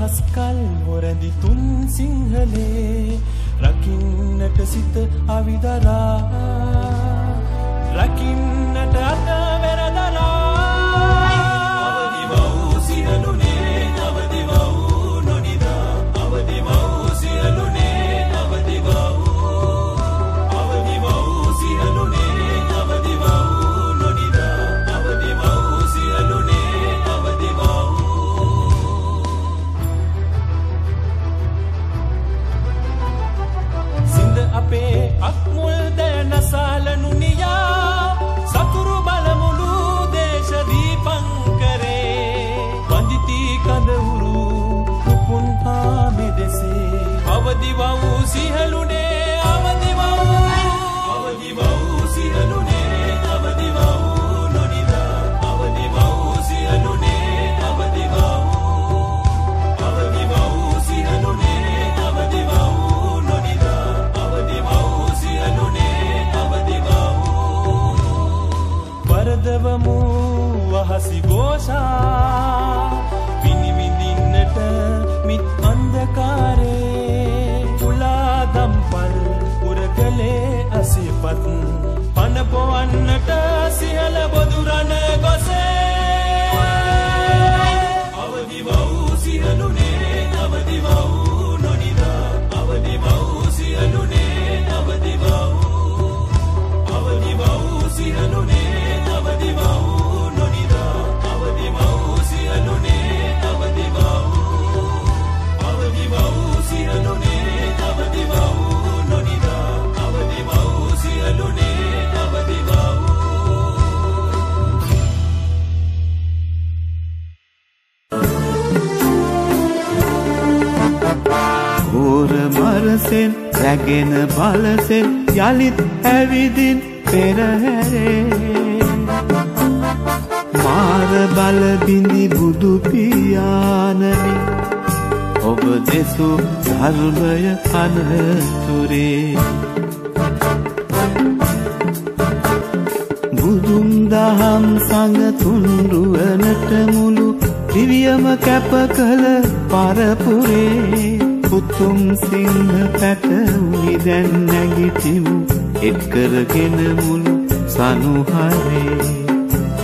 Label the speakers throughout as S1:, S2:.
S1: දහස් කල් හොරැඳි තුන් සිංහලේ රකින්නට සිත අවිදරා රකින්නට අත වෙරදරා අවදි වූ සියලුනේ අවදි වූ නොනිදා අවදි වූ සියලුනේ අවදි වූ අවදි වූ සියලුනේ අවදි වූ නොනිදා අවදි වූ සියලුනේ අවදි වූ සිඳ අපේ අක්මුල් දැන සාලනු නියා සතුරු බලමුළු දේශ දීපංකරේ වන්දිති කඳවුරු කුපුන් හා මෙදෙසේ අවදි වූ සිහලුනේ අවදි වූ සිහලුනේ අවදි වූ නොනිදා අවදි වූ සිහලුනේ අවදි වූ සිහලුනේ අවදි වූ නොනිදා අවදි වූ සිහලුනේ අවදි වූ වරදවමු වහසි ගෝෂා විනිවිඳින්නට මිත් අන්ධකාරේ උලා දම්පල් උරගලේ අසිපත් පන පොවන්නට සිහල බොදුරන ගොසේ අවදි වූ සිහලුනේ අවදි වූ නොනිදා අවදි වූ සිහලුනේ අවදි වූ සිහලුනේ අවදි වූ නොනිදා අවදි වූ සිහලුනේ අවදි වූ සිහලුනේ අවදි වූ නොනිදා අවදි වූ සිහලුනේ අවදි වූ
S2: ඕර මරසෙන් රැගෙන බලසෙන් යලිත් ඇවිදින් පෙරහැරේ මාර බල බිඳි බුදු පියාණනි ඔබ දෙසු ධර්මය අනතුරේ බුදුන් දහම් සංග තුන්රුවනට මුළු දිවියම කැප කළ පරපුරේ උතුම් සිංහ පැටවුනි දැන් නැගිටිමු එක්කරගෙන මුළු සනුහරේ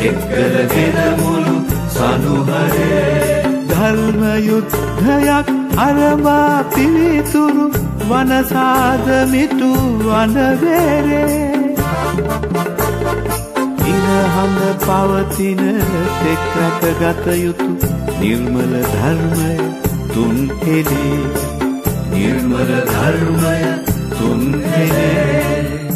S2: එක්කරගෙන මුළු සනුහරේ ධර්ම යුද්ධයක් අරඹා පිවිතුරු වනසාද මිටු වනවේරේ ඉරහඳ පවතින තෙක් රැකගත යුතු නිර්මල ධර්මය තුන් හෙලේ නිර්මල ධර්මය තුන් හෙලේ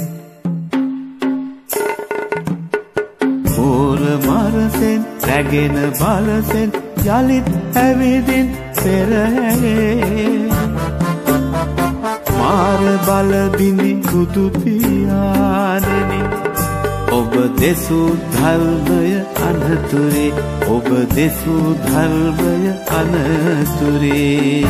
S2: ඕර මරසෙන් රැගෙන බලසෙන් යලිත් ඇවිදින් පෙරහැරේ මාර බල බිඳි බුදු පියාණනි ඔබ දෙසු ධර්මය අනතුරේ ඔබ දෙසු ධර්මය අනතුරේ